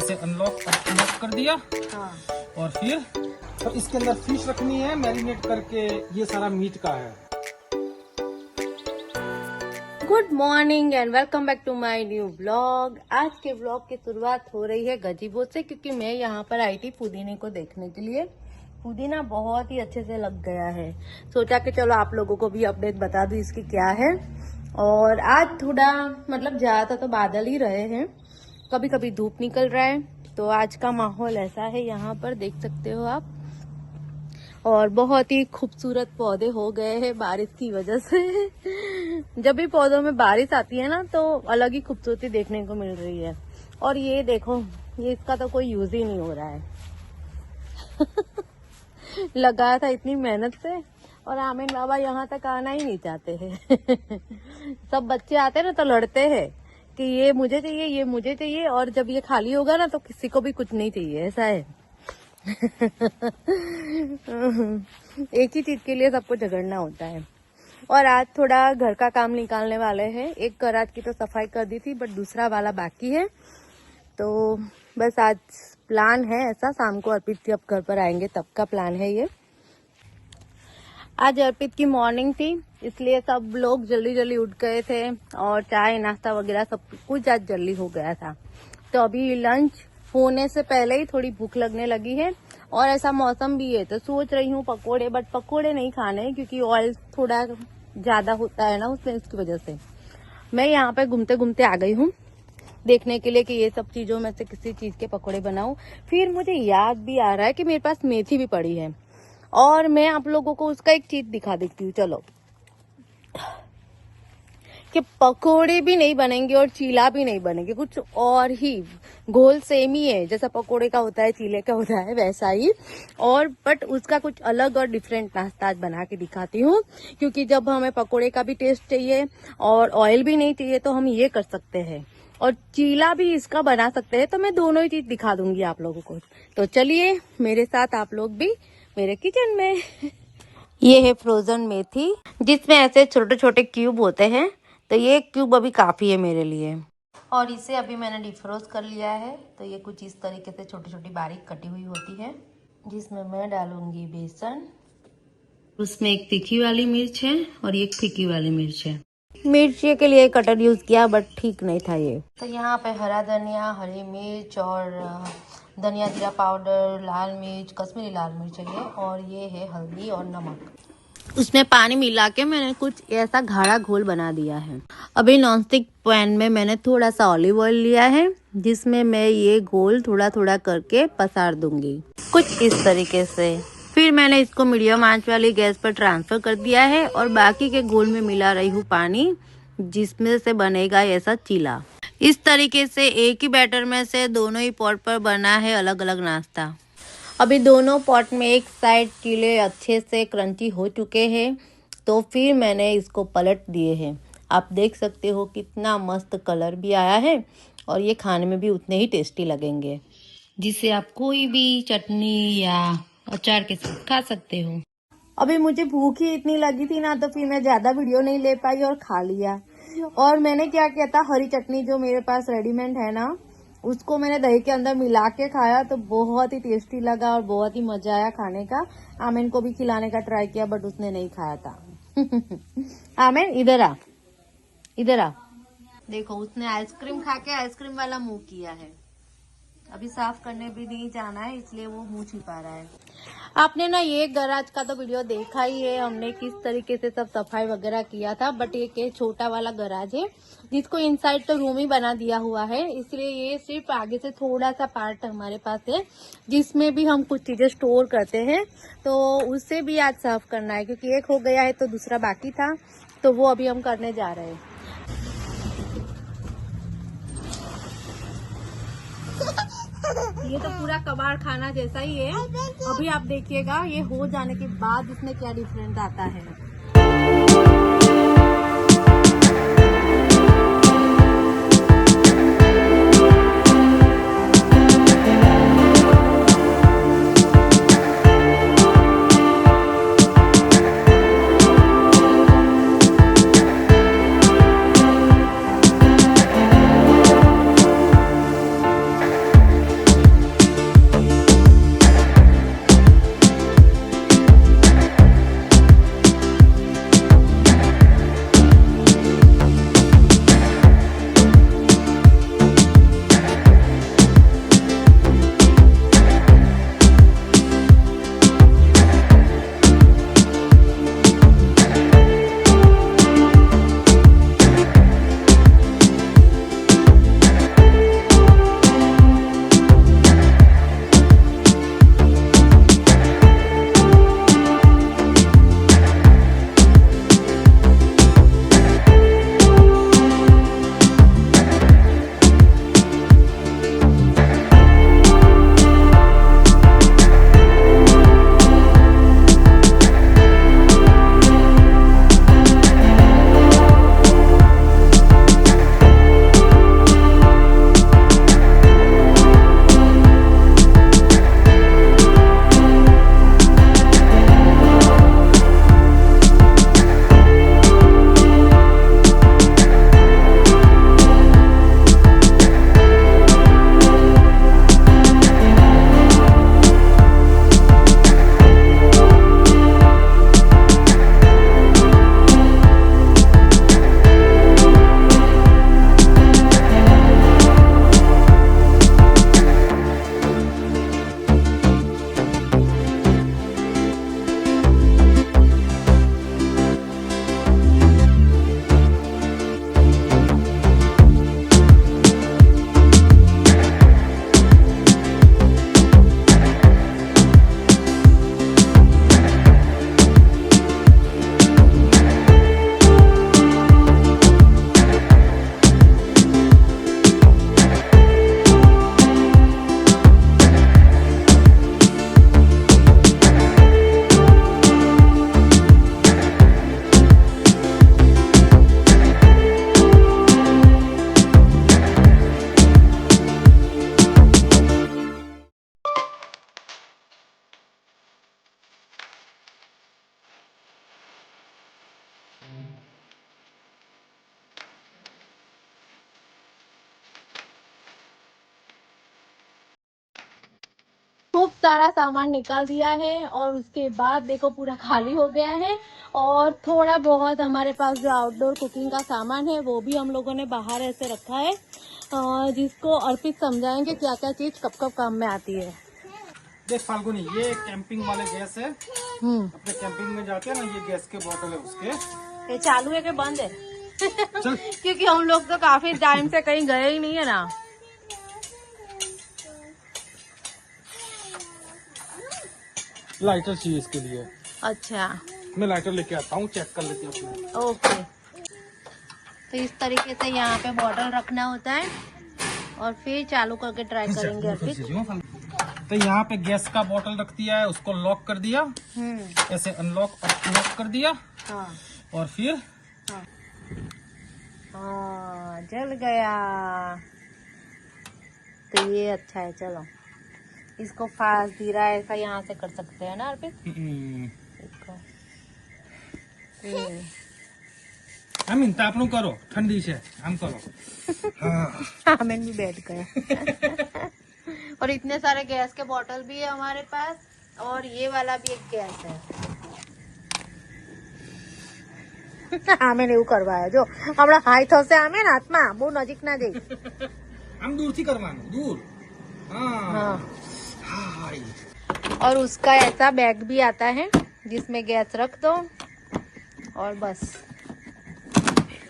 ऐसे अनलॉक कर दिया। हाँ। और फिर तो इसके अंदर फिश रखनी है मैरिनेट करके, ये सारा मीट का है। Good morning and welcome back to my new vlog. आज के व्लॉग की शुरुआत हो रही है गजीबो से, क्योंकि मैं यहाँ पर आई थी पुदीने को देखने के लिए। पुदीना बहुत ही अच्छे से लग गया है, सोचा कि चलो आप लोगों को भी अपडेट बता दूं इसकी क्या है। और आज थोड़ा मतलब ज्यादा तो बादल ही रहे हैं, कभी कभी धूप निकल रहा है, तो आज का माहौल ऐसा है यहाँ पर, देख सकते हो आप। और बहुत ही खूबसूरत पौधे हो गए हैं बारिश की वजह से। जब भी पौधों में बारिश आती है ना, तो अलग ही खूबसूरती देखने को मिल रही है। और ये देखो, ये इसका तो कोई यूज ही नहीं हो रहा है। लगाया था इतनी मेहनत से, और आमीन बाबा यहाँ तक आना ही नहीं चाहते हैं। सब बच्चे आते हैं ना तो लड़ते हैं कि ये मुझे चाहिए, ये मुझे चाहिए, और जब ये खाली होगा ना तो किसी को भी कुछ नहीं चाहिए, ऐसा है। एक ही चीज के लिए सबको झगड़ना होता है। और आज थोड़ा घर का काम निकालने वाले हैं। एक गराज की तो सफाई कर दी थी, बट दूसरा वाला बाकी है। तो बस आज प्लान है ऐसा, शाम को अर्पित जब घर पर आएंगे तब का प्लान है ये। आज अर्पित की मॉर्निंग थी, इसलिए सब लोग जल्दी जल्दी उठ गए थे, और चाय नाश्ता वगैरह सब कुछ आज जल्दी हो गया था। तो अभी लंच होने से पहले ही थोड़ी भूख लगने लगी है, और ऐसा मौसम भी है, तो सोच रही हूँ पकोड़े, बट पकोड़े नहीं खाने, क्योंकि ऑयल थोड़ा ज्यादा होता है ना उसमें, उसकी वजह से। मैं यहाँ पे घूमते घूमते आ गई हूँ देखने के लिए कि ये सब चीजों में से किसी चीज के पकोड़े बनाऊं। फिर मुझे याद भी आ रहा है कि मेरे पास मेथी भी पड़ी है, और मैं आप लोगों को उसका एक चीज दिखा देती हूँ। चलो, कि पकोड़े भी नहीं बनेंगे और चीला भी नहीं बनेंगे, कुछ और ही, घोल सेम ही है, जैसा पकोड़े का होता है चीले का होता है वैसा ही, और बट उसका कुछ अलग और डिफरेंट नाश्ता आज बना के दिखाती हूँ। क्योंकि जब हमें पकोड़े का भी टेस्ट चाहिए और ऑयल भी नहीं चाहिए, तो हम ये कर सकते हैं, और चीला भी इसका बना सकते हैं। तो मैं दोनों ही चीज दिखा दूंगी आप लोगों को। तो चलिए मेरे साथ आप लोग भी मेरे किचन में। ये है फ्रोजन मेथी, जिसमें ऐसे छोटे छोटे क्यूब होते हैं, तो ये क्यूब अभी काफी है मेरे लिए। और इसे अभी मैंने डिफ्रोज कर लिया है, तो ये कुछ इस तरीके से छोटी छोटी बारीक कटी हुई होती है, जिसमें मैं डालूंगी बेसन। उसमें एक तीखी वाली मिर्च है और एक फीकी वाली मिर्च है। मिर्ची के लिए कटर यूज किया, बट ठीक नहीं था ये। तो यहाँ पे हरा धनिया, हरी मिर्च और धनिया जीरा पाउडर, लाल मिर्च, कश्मीरी लाल मिर्च है ये, और ये है हल्दी और नमक। उसमें पानी मिला के मैंने कुछ ऐसा गाढ़ा घोल बना दिया है। अभी नॉनस्टिक पैन में मैंने थोड़ा सा ऑलिव ऑयल लिया है, जिसमें मैं ये घोल थोड़ा थोड़ा करके पसार दूंगी, कुछ इस तरीके से। फिर मैंने इसको मीडियम आंच वाली गैस पर ट्रांसफर कर दिया है, और बाकी के घोल में मिला रही हूँ पानी, जिसमें से बनेगा ऐसा चीला। इस तरीके से एक ही बैटर में से दोनों ही पॉट पर बना है अलग अलग नाश्ता। अभी दोनों पॉट में एक साइड चीले अच्छे से क्रंची हो चुके हैं, तो फिर मैंने इसको पलट दिए हैं। आप देख सकते हो कितना मस्त कलर भी आया है, और ये खाने में भी उतने ही टेस्टी लगेंगे, जिसे आप कोई भी चटनी या अचार के साथ खा सकते हो। अभी मुझे भूख ही इतनी लगी थी ना, तो फिर मैं ज्यादा वीडियो नहीं ले पाई और खा लिया। और मैंने क्या किया था, हरी चटनी जो मेरे पास रेडीमेड है ना, उसको मैंने दही के अंदर मिला के खाया, तो बहुत ही टेस्टी लगा और बहुत ही मजा आया खाने का। आमिन को भी खिलाने का ट्राई किया, बट उसने नहीं खाया था। आमिन इधर आ, इधर आ। देखो, उसने आइसक्रीम खा के आइसक्रीम वाला मुंह किया है। अभी साफ करने भी नहीं जाना है, इसलिए वो मुंह छिपा रहा है। आपने ना ये गराज का तो वीडियो देखा ही है, हमने किस तरीके से सब सफाई वगैरह किया था। बट ये छोटा वाला गराज है, जिसको इनसाइड तो रूम ही बना दिया हुआ है, इसलिए ये सिर्फ आगे से थोड़ा सा पार्ट हमारे पास है, जिसमें भी हम कुछ चीजें स्टोर करते हैं। तो उससे भी आज साफ करना है, क्योंकि एक हो गया है तो दूसरा बाकी था, तो वो अभी हम करने जा रहे हैं। ये तो पूरा कबाड़ खाना जैसा ही है। अभी आप देखिएगा ये हो जाने के बाद इसमें क्या डिफरेंस आता है। खूब सारा सामान निकाल दिया है और उसके बाद देखो पूरा खाली हो गया है। और थोड़ा बहुत हमारे पास जो आउटडोर कुकिंग का सामान है वो भी हम लोगों ने बाहर ऐसे रखा है, जिसको अर्पित समझाएंगे क्या क्या चीज कब कब काम में आती है। देख फाल्गुनी, ये कैंपिंग वाले गैस है। अपने कैंपिंग में जाते हैं ना, ये गैस के बोतल है उसके। ये चालू है कि बंद है? चल। क्योंकि हम लोग तो काफी टाइम से कहीं गए ही नहीं है ना। लाइटर चाहिए इसके लिए। अच्छा, मैं लाइटर लेके आता हूँ, चेक कर लेती हूँ। ओके। तो इस तरीके से यहाँ पे बॉटल रखना होता है और फिर चालू करके ट्राई करेंगे अर्पित। तो यहाँ पे गैस का बोतल रख दिया है, उसको लॉक कर दिया, ऐसे अनलॉक और लॉक कर दिया। हाँ। और फिर हाँ, जल गया। तो ये अच्छा है, चलो इसको फास्ट धीरा ऐसा यहाँ से कर सकते हैं ना अर्पित। आमीन तापणું करो, ठंडी से हम करो। हाँ। आमीन भी बैठ गया। और इतने सारे गैस के बोतल भी है हमारे पास, और ये वाला भी एक गैस है। આમેન એવું કરવાય જો હમણાં હાઈ થશે આમેન હાથમાં બહુ નજીક ના જઈ આમ દૂરથી કરવાનું, दूर। हाँ। और उसका ऐसा बैग भी आता है जिसमें गैस रख दो और बस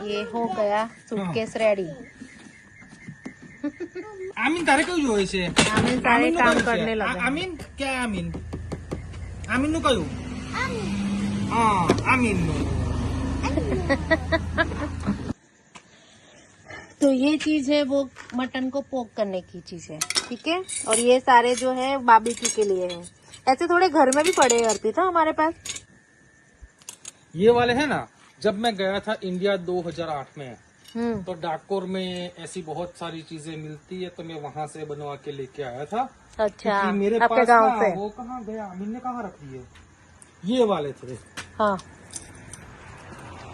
ये हो गया सूटकेस रेडी। आमीन तारे क्यों જોવે છે? आमीन सारे काम करने लगा। आमीन क्या आमीन? आमीन નું કયું? हाँ आमीन નું। तो ये चीज है वो मटन को पोक करने की चीज है, ठीक है। और ये सारे जो है बारबेक्यू के लिए है। ऐसे थोड़े घर में भी पड़े करती था हमारे पास। ये वाले है ना, जब मैं गया था इंडिया 2008 में, तो डाकोर में ऐसी बहुत सारी चीजें मिलती है, तो मैं वहाँ से बनवा के लेके आया था। अच्छा, मेरे आपके पास गांव ना, से? वो कहाँ गया, अमीन ने कहाँ रख दिए? ये वाले थे। हाँ।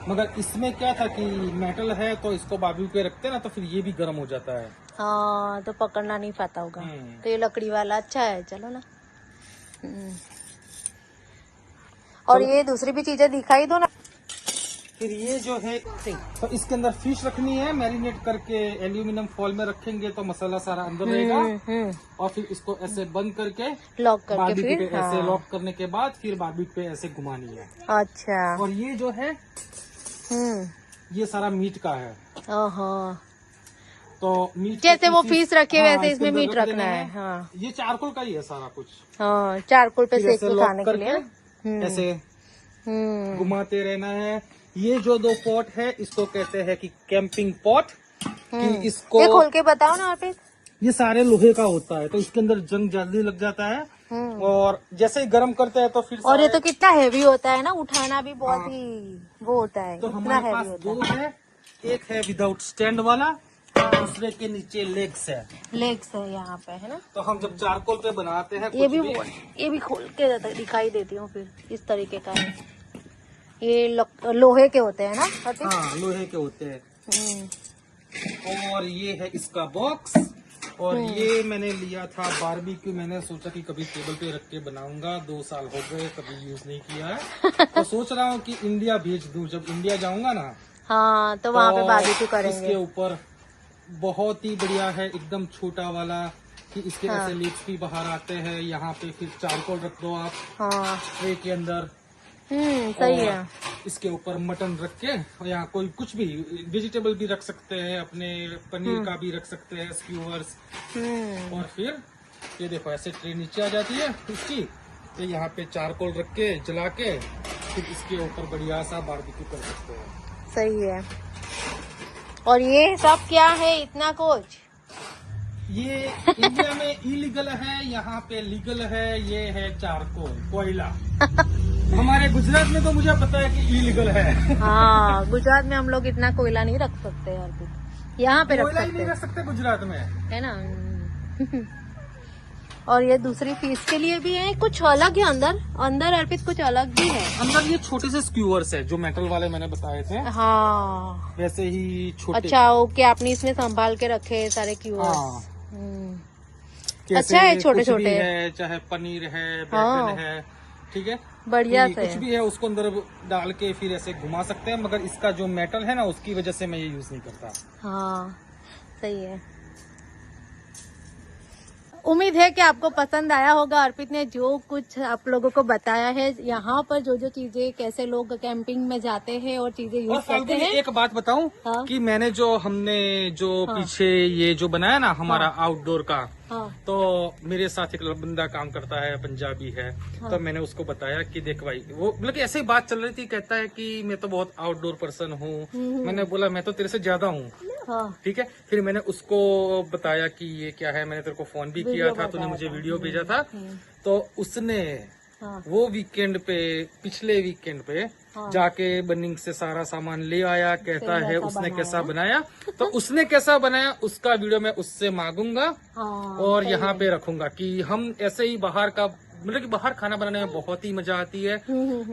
मगर इसमें क्या था कि मेटल है, तो इसको बारबेक्यू पे रखते ना, तो फिर ये भी गर्म हो जाता है। हाँ, तो पकड़ना नहीं पाता होगा। तो ये लकड़ी वाला अच्छा है, चलो ना। और ये दूसरी भी चीजें दिखाई दो ना। फिर ये जो है, तो इसके अंदर फिश रखनी है, मैरिनेट करके एल्यूमिनियम फॉल में रखेंगे तो मसाला सारा अंदर रहेगा। और फिर इसको ऐसे बंद करके लॉक करके बारबेक्यू पे फिर ऐसे लॉक करने के बाद फिर बारबेक्यू पे ऐसे घुमानी है। अच्छा। और ये जो है ये सारा मीट का है। तो मीट जैसे वो फीस रखे हाँ, वैसे इसमें मीट रख रखना देना है। हाँ, ये चारकोल का ही है सारा कुछ। हाँ, चारकोल पे फिर सेक ऐसे के लॉक खाने के लिए। करके ऐसे घुमाते रहना है। ये जो दो पॉट है इसको कहते हैं कि कैंपिंग पॉट। कि इसको ये खोल के बताओ ना आप। ये सारे लोहे का होता है, तो इसके अंदर जंग जल्दी लग जाता है। और जैसे ही गर्म करते हैं तो फिर और ये तो कितना हैवी होता है ना, उठाना भी बहुत ही वो होता है। तो कितना हमारे हैवी पास होता दो है, एक है विदाउट स्टैंड वाला, दूसरे के नीचे लेग्स है। लेग्स है यहाँ पे, है ना। तो हम जब चारकोल पे बनाते हैं ये कुछ भी खोल के दिखाई देती हूँ फिर इस तरीके का है। ये लोहे के होते हैं ना। हाँ, लोहे के होते हैं। और ये है इसका बॉक्स। और ये मैंने लिया था बारबेक्यू, मैंने सोचा कि कभी टेबल पे रख के बनाऊंगा। 2 साल हो गए, कभी यूज नहीं किया है। तो सोच रहा हूँ कि इंडिया भेज दूं, जब इंडिया जाऊंगा ना। हाँ, तो वहाँ पे बारबेक्यू करेंगे। इसके ऊपर बहुत ही बढ़िया है, एकदम छोटा वाला, कि इसके ऐसे लिप्स भी बाहर आते हैं। यहाँ पे फिर चारकोल रख दो आप ट्रे के अंदर। सही है। इसके ऊपर मटन रख के, और यहाँ कोई कुछ भी वेजिटेबल भी रख सकते हैं, अपने पनीर का भी रख सकते हैं, स्क्यूअर्स। और फिर ये देखो ऐसे ट्रे नीचे आ जाती है इसकी, तो यहाँ पे चारकोल रख के जला के फिर इसके ऊपर बढ़िया सा बारबेक्यू कर सकते हैं। सही है। और ये सब क्या है इतना कुछ? ये इंडिया में इलीगल है, यहाँ पे लीगल है। ये है चारकोल, कोयला। हमारे गुजरात में तो मुझे पता है कि इलीगल है। हाँ, गुजरात में हम लोग इतना कोयला नहीं रख सकते यार, यहाँ पे रख कोयला ही सकते नहीं रख सकते गुजरात में, है ना। और ये दूसरी फीस के लिए भी है, कुछ अलग है अंदर अर्पित, कुछ अलग भी है अंदर। ये छोटे से स्क्यूअर्स है जो मेटल वाले मैंने बताए थे। हाँ, वैसे ही छोटे। अच्छा, ओके, आपने इसमें संभाल के रखे सारे क्यूअर्स। कैसे अच्छा है, छोटे कुछ भी छोटे है, चाहे पनीर है, हाँ। बैगन है, ठीक है, बढ़िया कि से कुछ भी है उसको अंदर डाल के फिर ऐसे घुमा सकते हैं, मगर इसका जो मेटल है ना उसकी वजह से मैं ये यूज नहीं करता। हाँ सही है। उम्मीद है कि आपको पसंद आया होगा। अर्पित ने जो कुछ आप लोगों को बताया है, यहाँ पर जो जो चीजें, कैसे लोग कैंपिंग में जाते हैं और चीजें और यूज करते फाल्गुनी हैं। एक बात बताऊं हाँ। कि हमने जो हाँ। पीछे ये जो बनाया ना हमारा आउटडोर का, हाँ। तो मेरे साथ एक बंदा काम करता है, पंजाबी है। हाँ। तो मैंने उसको बताया कि देख भाई, वो मतलब कि ऐसे ही बात चल रही थी, कहता है कि मैं तो बहुत आउटडोर पर्सन हूँ। मैंने बोला मैं तो तेरे से ज्यादा हूँ, हाँ। ठीक है। फिर मैंने उसको बताया कि ये क्या है, मैंने तेरे को फोन भी किया था, तूने मुझे वीडियो भेजा था। तो उसने हाँ। वो वीकेंड पे, पिछले वीकेंड पे हाँ। जाके बनिंग से सारा सामान ले आया, कहता है वैसा उसने बनाया। कैसा बनाया। तो उसने कैसा बनाया उसका वीडियो मैं उससे मांगूंगा हाँ, और सही यहाँ है। पे रखूंगा कि हम ऐसे ही बाहर का, मतलब कि बाहर खाना बनाने में बहुत ही मजा आती है।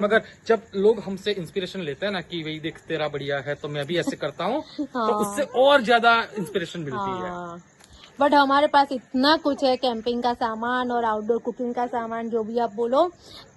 मगर जब लोग हमसे इंस्पिरेशन लेते हैं ना कि भाई देख तेरा बढ़िया है, तो मैं भी ऐसे करता हूँ, तो उससे और ज्यादा इंस्पिरेशन मिलती है। हाँ। बट हमारे पास इतना कुछ है, कैंपिंग का सामान और आउटडोर कुकिंग का सामान, जो भी आप बोलो,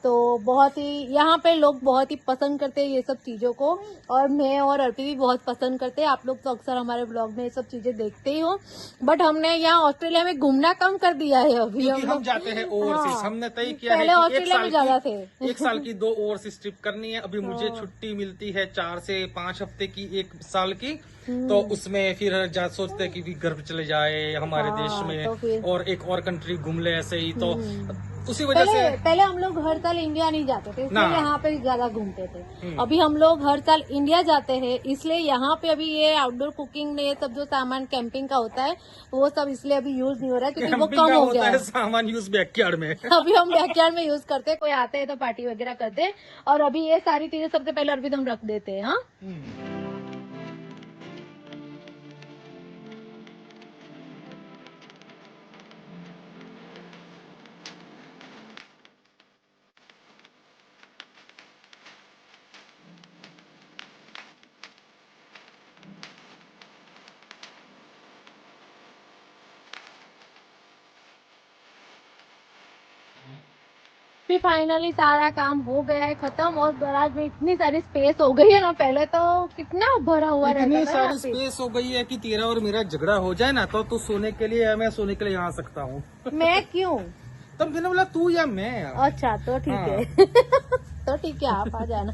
तो बहुत ही यहाँ पे लोग बहुत ही पसंद करते हैं ये सब चीजों को। और मैं और अर्पित भी बहुत पसंद करते हैं। आप लोग तो अक्सर हमारे ब्लॉग में ये सब चीजें देखते ही हो। बट हमने यहाँ ऑस्ट्रेलिया में घूमना कम कर दिया है अभी। क्योंकि हम जाते हैं ओवरसीज। हाँ, हमने तय किया है पहले कि ऑस्ट्रेलिया में ज्यादा थे। एक साल की 2 ओवरसीज ट्रिप करनी है। अभी मुझे छुट्टी मिलती है 4 से 5 हफ्ते की, 1 साल की। तो उसमें फिर सोचते हैं कि घर चले जाए हमारे देश में, तो फिर और एक और कंट्री घूम ले ऐसे ही। तो उसी वजह से पहले हम लोग हर साल इंडिया नहीं जाते थे, इसलिए ना। यहाँ पे ज्यादा घूमते थे। अभी हम लोग हर साल इंडिया जाते हैं, इसलिए यहाँ पे अभी ये आउटडोर कुकिंग में ये सब जो सामान कैंपिंग का होता है वो सब इसलिए अभी यूज नहीं हो रहा है, क्योंकि वो कैंपिंग कम का हो होता गया है है। सामान यूज बैकयार्ड में। अभी हम बैकयार्ड में यूज करते हैं, कोई आते हैं तो पार्टी वगैरह करते हैं। और अभी ये सारी चीजें सबसे पहले अभी हम रख देते हैं। हाँ, फिर फाइनली सारा काम हो गया है खत्म। और गैराज में इतनी सारी स्पेस हो गई है ना, पहले तो कितना भरा हुआ रहता इतनी था सारी यहाँ पे। स्पेस हो गई है कि तेरा और मेरा झगड़ा हो जाए ना, तो तू सोने के लिए, मैं सोने के लिए यहाँ आ सकता हूँ। मैं क्यों? तब मैंने बोला तू या मैं यार। अच्छा तो ठीक हाँ। है। तो ठीक है, आप आ जाना।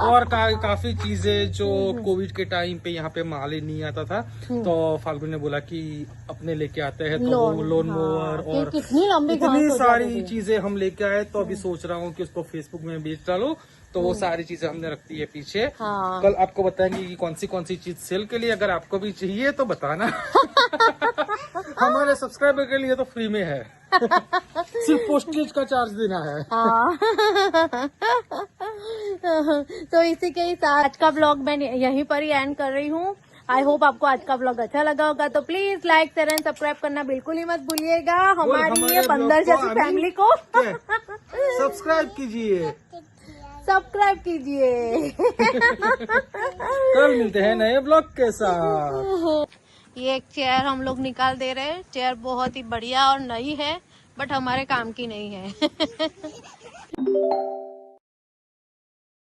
और काफी चीजें जो कोविड के टाइम पे यहाँ पे माल ही नहीं आता था, तो फाल्गुन ने बोला कि अपने लेके आते हैं, तो वो लोन मोवर और कितनी लंबी घास इतनी हो सारी जाती थी। चीजें हम लेके आए। तो अभी सोच रहा हूँ कि उसको फेसबुक में बेच डालो। तो वो सारी चीजें हमने रख दी है पीछे। हाँ। कल आपको बताएंगे कि कौन सी चीज सेल के लिए, अगर आपको भी चाहिए तो बताना। हमारे सब्सक्राइबर के लिए तो फ्री में है। सिर्फ पोस्टेज का चार्ज देना है। हाँ। तो इसी के ही साथ आज का ब्लॉग मैं यहीं पर ही एंड कर रही हूँ। आई होप आपको आज का ब्लॉग अच्छा लगा होगा। तो please like, share and subscribe करना बिल्कुल ही मत भूलिएगा हमारी ये बंदर जैसी फैमिली को। सब्सक्राइब कीजिए, सब्सक्राइब कीजिए। कल मिलते हैं नए ब्लॉग के साथ। ये एक चेयर हम लोग निकाल दे रहे हैं। चेयर बहुत ही बढ़िया और नई है, बट हमारे काम की नहीं है।